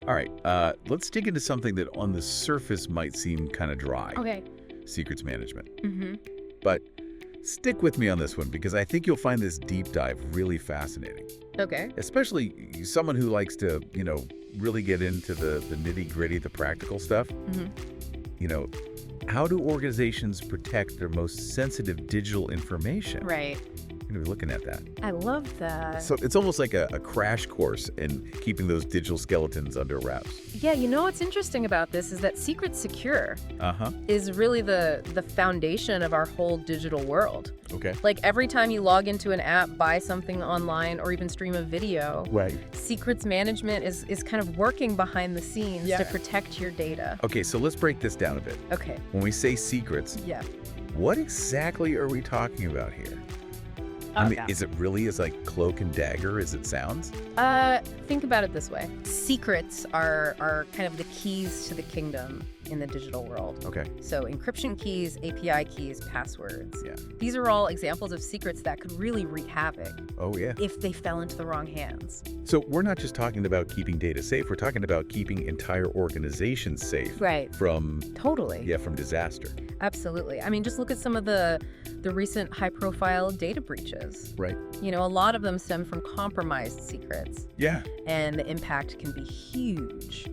All right, let's dig into something that on the surface might seem kind of dry. Okay. Secrets management. Mm-hmm. But stick with me on this one because I think you'll find this deep dive really fascinating. Okay. Especially someone who likes to, really get into the nitty-gritty, the practical stuff. Mm-hmm. How do organizations protect their most sensitive digital information? Right. We're going to be looking at that. I love that. So it's almost like a crash course in keeping those digital skeletons under wraps. Yeah, what's interesting about this is that Secret Secure Uh-huh. is really the foundation of our whole digital world. Okay. Like every time you log into an app, buy something online, or even stream a video, Right. secrets management is kind of working behind the scenes to protect your data. Okay, so let's break this down a bit. Okay. When we say secrets, Yeah. what exactly are we talking about here? I mean, is it really as like cloak and dagger as it sounds? Think about it this way. Secrets are kind of the keys to the kingdom in the digital world. Okay. So encryption keys, API keys, passwords. Yeah. These are all examples of secrets that could really wreak havoc Oh, yeah. if they fell into the wrong hands. So we're not just talking about keeping data safe. We're talking about keeping entire organizations safe. Right. From Totally. from disaster. Absolutely. I mean, just look at some of the recent high-profile data breaches. Right. A lot of them stem from compromised secrets, Yeah. and the impact can be huge.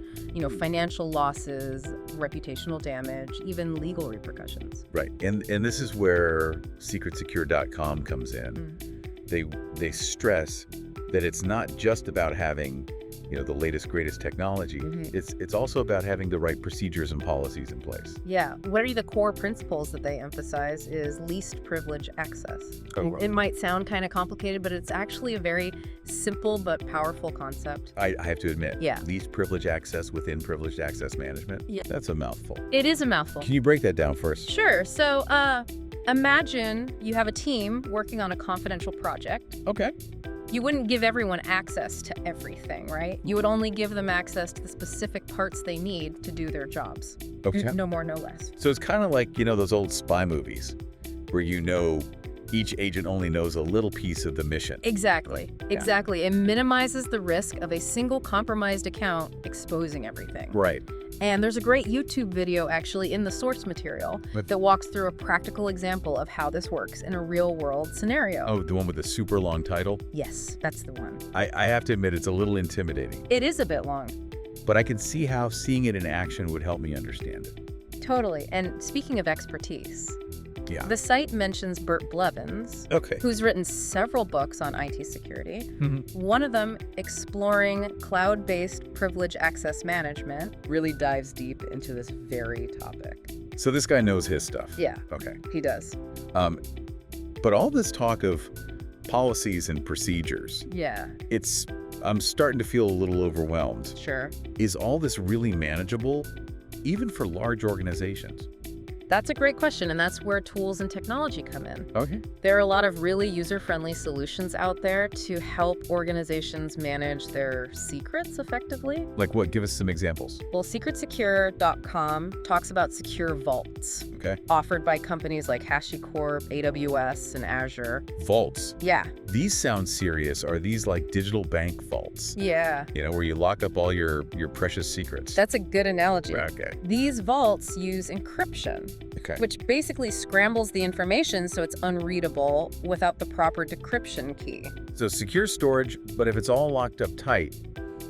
Financial losses, reputational damage, even legal repercussions. Right. And this is where secretsecure.com comes in. Mm. They stress that it's not just about having, the latest, greatest technology. Mm-hmm. It's also about having the right procedures and policies in place. Yeah. What are the core principles that they emphasize is least privilege access. Oh, wow. It might sound kind of complicated, but it's actually a very simple but powerful concept. I have to admit, Yeah. least privilege access within privileged access management, Yeah. that's a mouthful. It is a mouthful. Can you break that down first? Sure. So imagine you have a team working on a confidential project. Okay. You wouldn't give everyone access to everything, right? You would only give them access to the specific parts they need to do their jobs. Okay. No more, no less. So it's kind of like, those old spy movies where each agent only knows a little piece of the mission. Exactly. Exactly. It minimizes the risk of a single compromised account exposing everything. Right. And there's a great YouTube video actually in the source material that walks through a practical example of how this works in a real-world scenario. Oh, the one with the super long title? Yes, that's the one. I have to admit, it's a little intimidating. It is a bit long. But I can see how seeing it in action would help me understand it. Totally. And speaking of expertise, Yeah. the site mentions Bert Blevins, Okay. who's written several books on IT security. Mm-hmm. One of them, Exploring Cloud-Based Privilege Access Management, really dives deep into this very topic. So this guy knows his stuff. Yeah, Okay. he does. But all this talk of policies and procedures, Yeah, I'm starting to feel a little overwhelmed. sure. Is all this really manageable, even for large organizations? That's a great question, and that's where tools and technology come in. Okay. There are a lot of really user-friendly solutions out there to help organizations manage their secrets effectively. Like what? Give us some examples. Well, secretsecure.com talks about secure vaults Okay. offered by companies like HashiCorp, AWS, and Azure. Vaults. Yeah. These sound serious. Are these like digital bank vaults? Yeah. Where you lock up all your precious secrets? That's a good analogy. Okay. These vaults use encryption, Okay. which basically scrambles the information so it's unreadable without the proper decryption key. So secure storage, but if it's all locked up tight,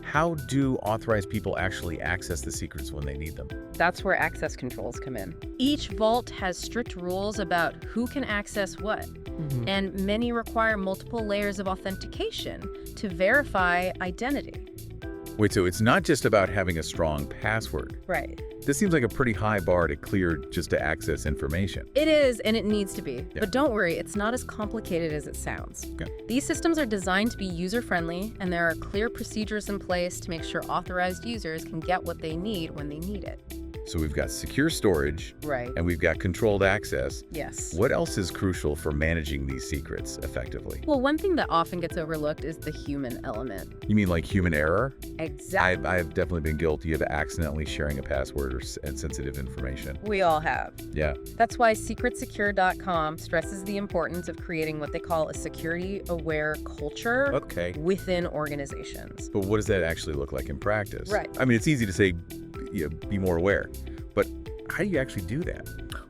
how do authorized people actually access the secrets when they need them? That's where access controls come in. Each vault has strict rules about who can access what, and many require multiple layers of authentication to verify identity. Wait, so it's not just about having a strong password. Right. This seems like a pretty high bar to clear just to access information. It is, and it needs to be. Yeah. But don't worry, it's not as complicated as it sounds. Okay. These systems are designed to be user-friendly, and there are clear procedures in place to make sure authorized users can get what they need when they need it. So we've got secure storage, Right. and we've got controlled access. Yes. What else is crucial for managing these secrets effectively? Well, one thing that often gets overlooked is the human element. You mean like human error? Exactly. I've definitely been guilty of accidentally sharing a password and sensitive information. We all have. Yeah. That's why secretsecure.com stresses the importance of creating what they call a security-aware culture Okay. within organizations. But what does that actually look like in practice? Right. I mean, it's easy to say, be more aware, but how do you actually do that?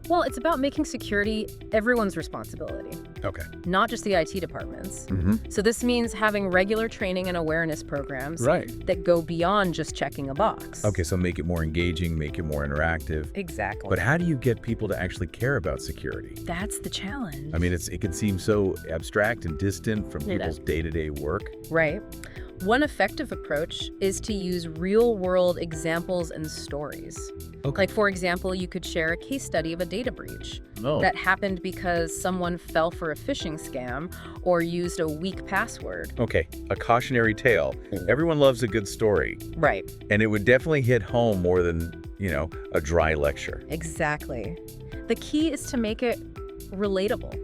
Well, it's about making security everyone's responsibility, Okay. not just the IT departments. Mm-hmm. So this means having regular training and awareness programs Right. that go beyond just checking a box. Okay, so make it more engaging, make it more interactive. Exactly. But how do you get people to actually care about security? That's the challenge. I mean, it can seem so abstract and distant from It people's does. day-to-day work. Right. One effective approach is to use real-world examples and stories. Okay. Like, for example, you could share a case study of a data breach Oh. that happened because someone fell for a phishing scam or used a weak password. Okay, a cautionary tale. Everyone loves a good story, Right. and it would definitely hit home more than, a dry lecture. Exactly. The key is to make it relatable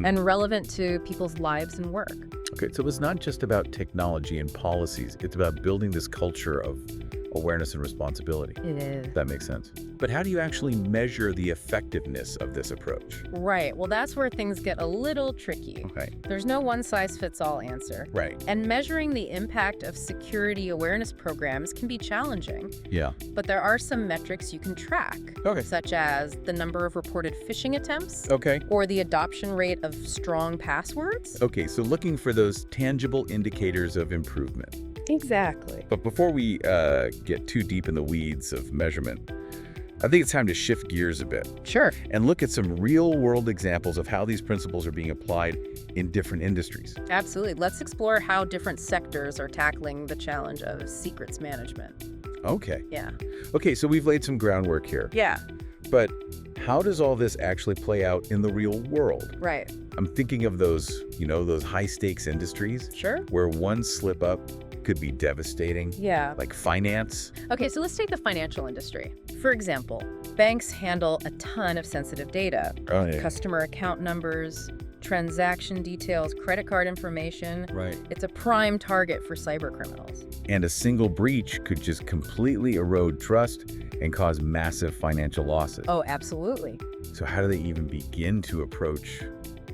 and relevant to people's lives and work. Okay, so it's not just about technology and policies. It's about building this culture of awareness and responsibility. It is. If that makes sense. But how do you actually measure the effectiveness of this approach? Right. Well, that's where things get a little tricky. Okay. There's no one-size-fits-all answer. Right. And measuring the impact of security awareness programs can be challenging, Yeah. but there are some metrics you can track, Okay. such as the number of reported phishing attempts Okay. or the adoption rate of strong passwords. Okay, so looking for those tangible indicators of improvement. Exactly. But before we get too deep in the weeds of measurement, I think it's time to shift gears a bit Sure. and look at some real-world examples of how these principles are being applied in different industries. Absolutely. Let's explore how different sectors are tackling the challenge of secrets management. Okay. Yeah. Okay, so we've laid some groundwork here. Yeah. But how does all this actually play out in the real world? Right. I'm thinking of those high-stakes industries Sure. where one slip-up could be devastating, Yeah. like finance. Okay, so let's take the financial industry. For example, banks handle a ton of sensitive data. Oh, yeah. Customer account numbers, transaction details, credit card information. Right. It's a prime target for cyber criminals. And a single breach could just completely erode trust and cause massive financial losses. Oh, absolutely. So how do they even begin to approach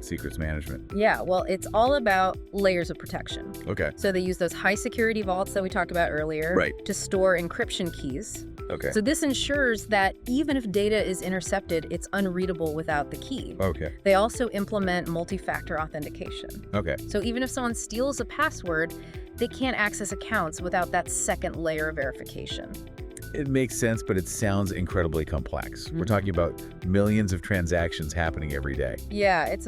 secrets management? Yeah, well, it's all about layers of protection. Okay. So they use those high security vaults that we talked about earlier Right. to store encryption keys. Okay. So this ensures that even if data is intercepted, it's unreadable without the key. Okay. They also implement multi-factor authentication. Okay. So even if someone steals a password, they can't access accounts without that second layer of verification. It makes sense, but it sounds incredibly complex. We're talking about millions of transactions happening every day. Yeah, it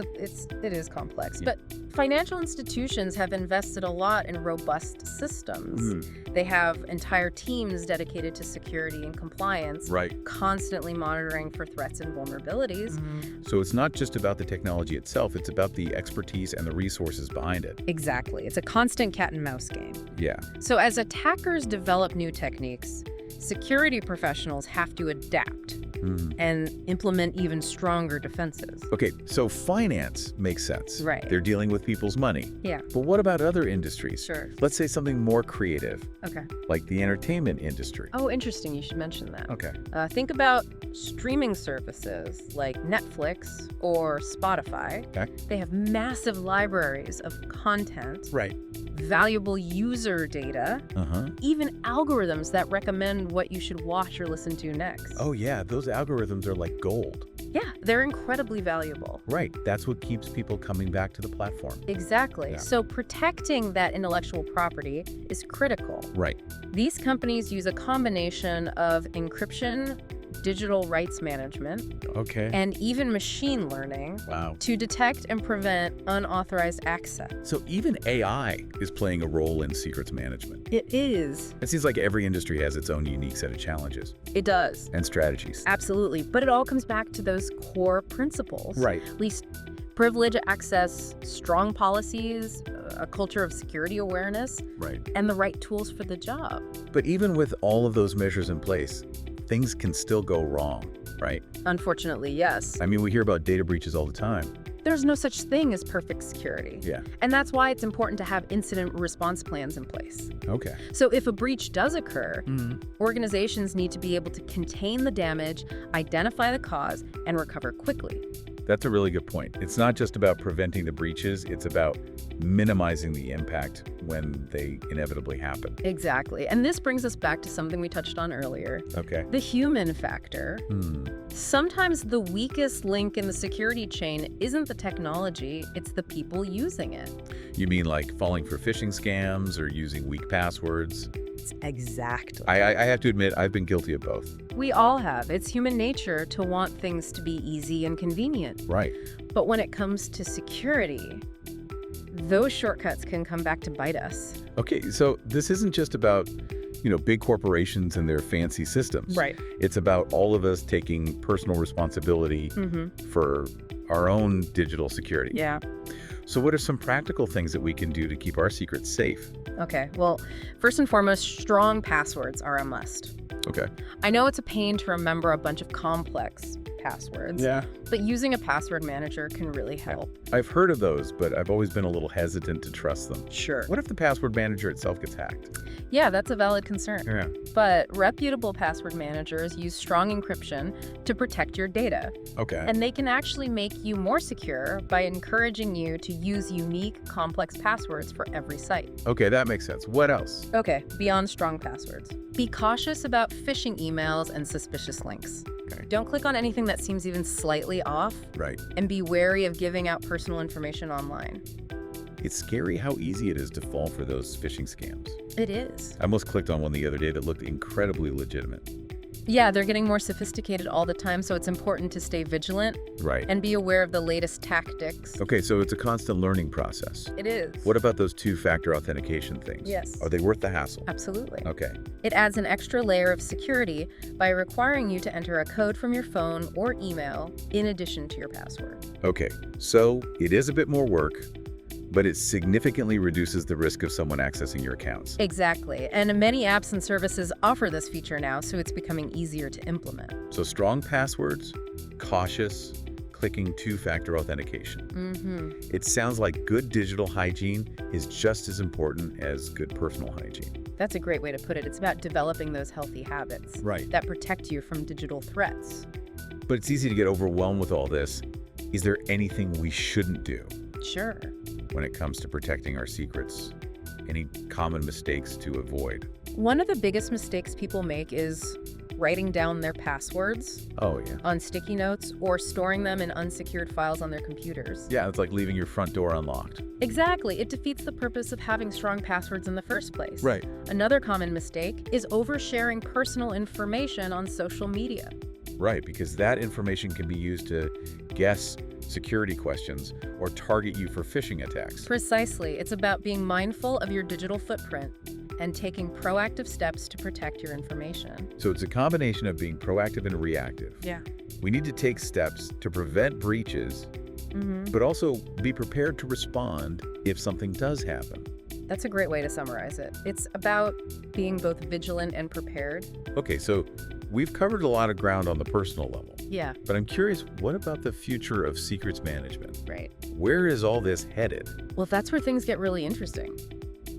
is complex. Yeah. But financial institutions have invested a lot in robust systems. They have entire teams dedicated to security and compliance, Right. constantly monitoring for threats and vulnerabilities. So it's not just about the technology itself, it's about the expertise and the resources behind it. Exactly. It's a constant cat and mouse game. Yeah. So as attackers develop new techniques, security professionals have to adapt and implement even stronger defenses. Okay, so finance makes sense. Right. They're dealing with people's money. Yeah, But what about other industries? sure. Let's say something more creative, Okay. like the entertainment industry. Oh, interesting. You should mention that. Okay. Think about streaming services like Netflix or Spotify. Okay. They have massive libraries of content, Right. valuable user data, Uh-huh. even algorithms that recommend what you should watch or listen to next. Oh, yeah, those algorithms are like gold. Yeah, they're incredibly valuable. Right. That's what keeps people coming back to the platform. Exactly. Yeah. So protecting that intellectual property is critical. Right. These companies use a combination of encryption, digital rights management, Okay. and even machine learning Wow. to detect and prevent unauthorized access. So even AI is playing a role in secrets management. It is. It seems like every industry has its own unique set of challenges It does. and strategies. Absolutely. But it all comes back to those core principles. Right. Least privilege access, strong policies, a culture of security awareness, Right. and the right tools for the job. But even with all of those measures in place, things can still go wrong, right? Unfortunately, yes. I mean, we hear about data breaches all the time. There's no such thing as perfect security. Yeah. And that's why it's important to have incident response plans in place. Okay. So if a breach does occur, organizations need to be able to contain the damage, identify the cause, and recover quickly. That's a really good point. It's not just about preventing the breaches, it's about minimizing the impact when they inevitably happen. Exactly. And this brings us back to something we touched on earlier. Okay. The human factor. Sometimes the weakest link in the security chain isn't the technology, it's the people using it. You mean like falling for phishing scams or using weak passwords? Exactly. I have to admit, I've been guilty of both. We all have. It's human nature to want things to be easy and convenient. Right. But when it comes to security, those shortcuts can come back to bite us. Okay, so this isn't just about, big corporations and their fancy systems. Right. It's about all of us taking personal responsibility for our own digital security. Yeah. So what are some practical things that we can do to keep our secrets safe? Okay, well, first and foremost, strong passwords are a must. Okay. I know it's a pain to remember a bunch of complex passwords, but using a password manager can really help. I've heard of those, but I've always been a little hesitant to trust them. Sure. What if the password manager itself gets hacked? Yeah, that's a valid concern. Yeah. But reputable password managers use strong encryption to protect your data. Okay. And they can actually make you more secure by encouraging you to use unique, complex passwords for every site. Okay, that makes sense. What else? Okay, beyond strong passwords. Be cautious about phishing emails and suspicious links. Okay. Don't click on anything that seems even slightly off. Right. And be wary of giving out personal information online. It's scary how easy it is to fall for those phishing scams. It is. I almost clicked on one the other day that looked incredibly legitimate. Yeah, they're getting more sophisticated all the time, so it's important to stay vigilant Right. and be aware of the latest tactics. Okay, so it's a constant learning process. It is. What about those two-factor authentication things? Yes. Are they worth the hassle? Absolutely. Okay. It adds an extra layer of security by requiring you to enter a code from your phone or email in addition to your password. Okay, so it is a bit more work, but it significantly reduces the risk of someone accessing your accounts. Exactly. And many apps and services offer this feature now, so it's becoming easier to implement. So strong passwords, cautious, clicking two-factor authentication. It sounds like good digital hygiene is just as important as good personal hygiene. That's a great way to put it. It's about developing those healthy habits Right. that protect you from digital threats. But it's easy to get overwhelmed with all this. Is there anything we shouldn't do Sure. when it comes to protecting our secrets? Any common mistakes to avoid? One of the biggest mistakes people make is writing down their passwords Oh, yeah. on sticky notes or storing them in unsecured files on their computers. Yeah, it's like leaving your front door unlocked. Exactly. It defeats the purpose of having strong passwords in the first place. Right. Another common mistake is oversharing personal information on social media. Right, because that information can be used to guess security questions or target you for phishing attacks. Precisely. It's about being mindful of your digital footprint and taking proactive steps to protect your information. So it's a combination of being proactive and reactive. Yeah. We need to take steps to prevent breaches, but also be prepared to respond if something does happen. That's a great way to summarize it. It's about being both vigilant and prepared. Okay, so we've covered a lot of ground on the personal level, Yeah, but I'm curious, what about the future of secrets management? right. Where is all this headed? Well, that's where things get really interesting.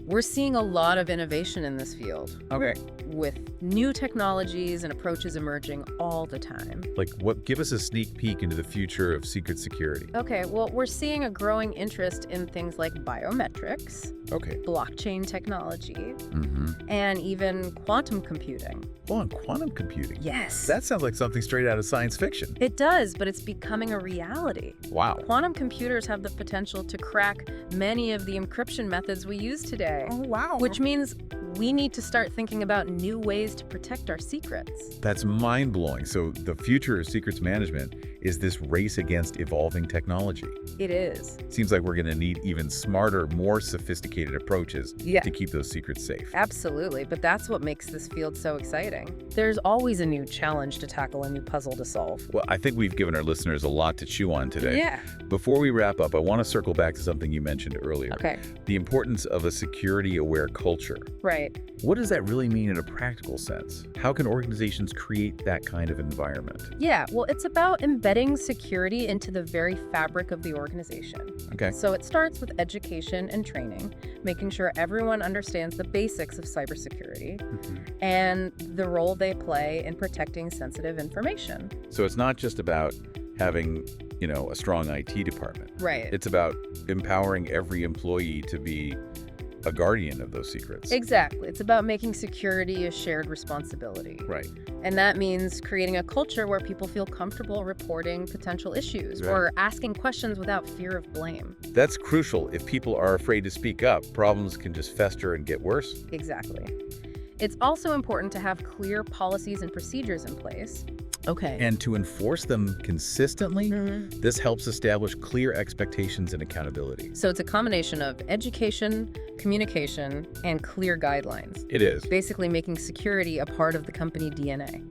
We're seeing a lot of innovation in this field, Okay. with new technologies and approaches emerging all the time. Like, give us a sneak peek into the future of secret security. Okay, well, we're seeing a growing interest in things like biometrics, Okay. blockchain technology, and even quantum computing. Well, on quantum computing. Yes. That sounds like something straight out of science fiction. It does, but it's becoming a reality. Wow. Quantum computers have the potential to crack many of the encryption methods we use today. Oh, wow. Which means we need to start thinking about new ways to protect our secrets. That's mind-blowing. So the future of secrets management is this race against evolving technology. It is. Seems like we're going to need even smarter, more sophisticated approaches to keep those secrets safe. Absolutely, but that's what makes this field so exciting. There's always a new challenge to tackle, a new puzzle to solve. Well, I think we've given our listeners a lot to chew on today. Yeah. Before we wrap up, I want to circle back to something you mentioned earlier. Okay. The importance of a security-aware culture. Right. What does that really mean in a practical sense? How can organizations create that kind of environment? Yeah, well, it's about embedding security into the very fabric of the organization. Okay. So it starts with education and training, making sure everyone understands the basics of cybersecurity and the role they play in protecting sensitive information. So it's not just about having, a strong IT department. Right. It's about empowering every employee to be a guardian of those secrets. Exactly. It's about making security a shared responsibility. Right. And that means creating a culture where people feel comfortable reporting potential issues Right. or asking questions without fear of blame. That's crucial. If people are afraid to speak up, problems can just fester and get worse. Exactly. It's also important to have clear policies and procedures in place. Okay. And to enforce them consistently, this helps establish clear expectations and accountability. So it's a combination of education, communication, and clear guidelines. It is. Basically making security a part of the company DNA.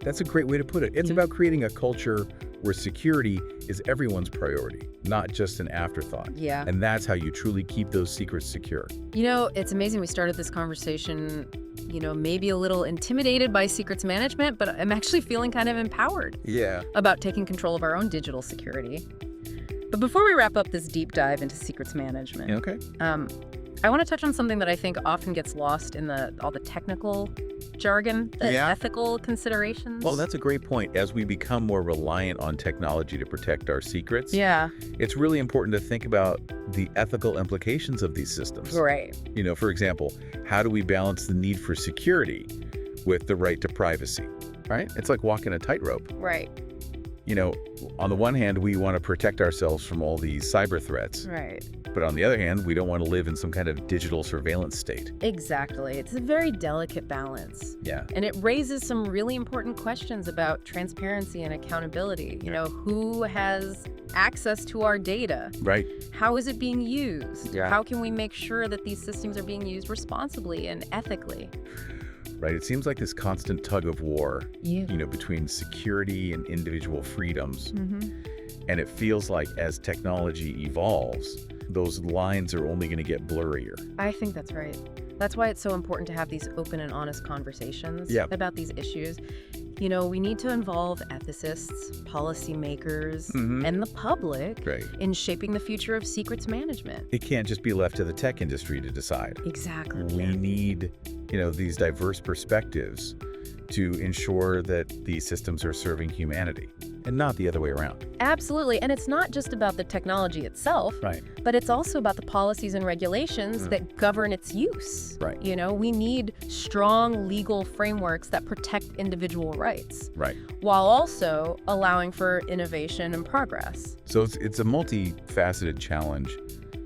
That's a great way to put it. It's about creating a culture where security is everyone's priority, not just an afterthought. Yeah. And that's how you truly keep those secrets secure. It's amazing we started this conversation, maybe a little intimidated by secrets management, but I'm actually feeling kind of empowered about taking control of our own digital security. But before we wrap up this deep dive into secrets management, I want to touch on something that I think often gets lost in all the technical jargon, the ethical considerations. Well, that's a great point. As we become more reliant on technology to protect our secrets, it's really important to think about the ethical implications of these systems. Right. For example, how do we balance the need for security with the right to privacy, right? It's like walking a tightrope. Right. On the one hand, we want to protect ourselves from all these cyber threats. Right. But on the other hand, we don't want to live in some kind of digital surveillance state. Exactly. It's a very delicate balance. Yeah. And it raises some really important questions about transparency and accountability. Who has access to our data? Right. How is it being used? Yeah. How can we make sure that these systems are being used responsibly and ethically? Right. It seems like this constant tug of war, between security and individual freedoms. And it feels like as technology evolves, those lines are only going to get blurrier. I think that's right. That's why it's so important to have these open and honest conversations about these issues. We need to involve ethicists, policymakers, and the public in shaping the future of secrets management. It can't just be left to the tech industry to decide. Exactly. We need, these diverse perspectives to ensure that these systems are serving humanity and not the other way around. Absolutely. And it's not just about the technology itself, but it's also about the policies and regulations that govern its use. Right. We need strong legal frameworks that protect individual rights. Right. While also allowing for innovation and progress. So it's a multifaceted challenge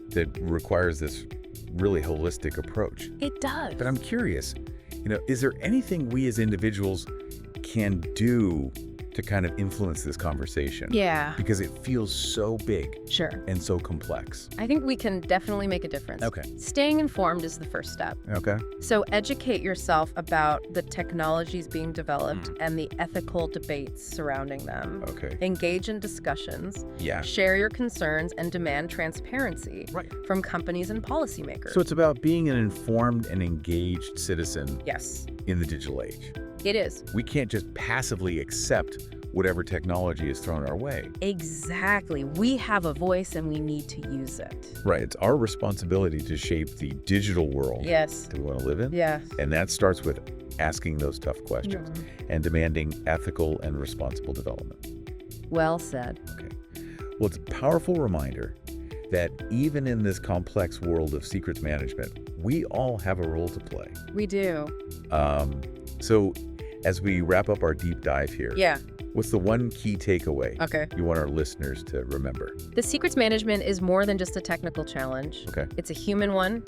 that requires this really holistic approach. It does. But I'm curious, is there anything we as individuals can do to kind of influence this conversation? Yeah. Because it feels so big. Sure. And so complex. I think we can definitely make a difference. Okay. Staying informed is the first step. Okay. So educate yourself about the technologies being developed and the ethical debates surrounding them. Okay. Engage in discussions. Yeah. Share your concerns and demand transparency from companies and policymakers. So it's about being an informed and engaged citizen Yes. in the digital age. It is. We can't just passively accept whatever technology is thrown our way. Exactly. We have a voice and we need to use it. Right. It's our responsibility to shape the digital world Yes. that we want to live in. Yes. And that starts with asking those tough questions and demanding ethical and responsible development. Well said. Okay. Well, it's a powerful reminder that even in this complex world of secrets management, we all have a role to play. We do. So As we wrap up our deep dive here, Yeah. what's the one key takeaway you want our listeners to remember? The secrets management is more than just a technical challenge. Okay. It's a human one.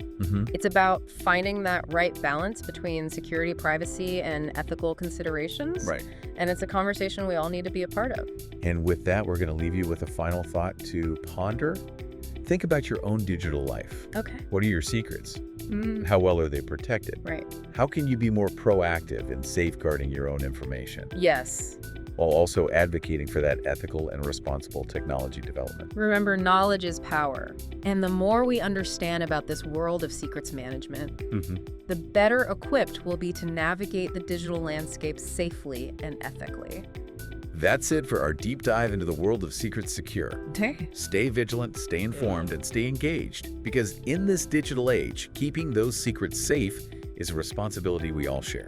It's about finding that right balance between security, privacy, and ethical considerations. Right. And it's a conversation we all need to be a part of. And with that, we're going to leave you with a final thought to ponder. Think about your own digital life. Okay. What are your secrets? How well are they protected? Right. How can you be more proactive in safeguarding your own information, Yes. while also advocating for that ethical and responsible technology development? Remember, knowledge is power. And the more we understand about this world of secrets management, the better equipped we'll be to navigate the digital landscape safely and ethically. That's it for our deep dive into the world of Secrets Secure. Okay. Stay vigilant, stay informed, and stay engaged, because in this digital age, keeping those secrets safe is a responsibility we all share.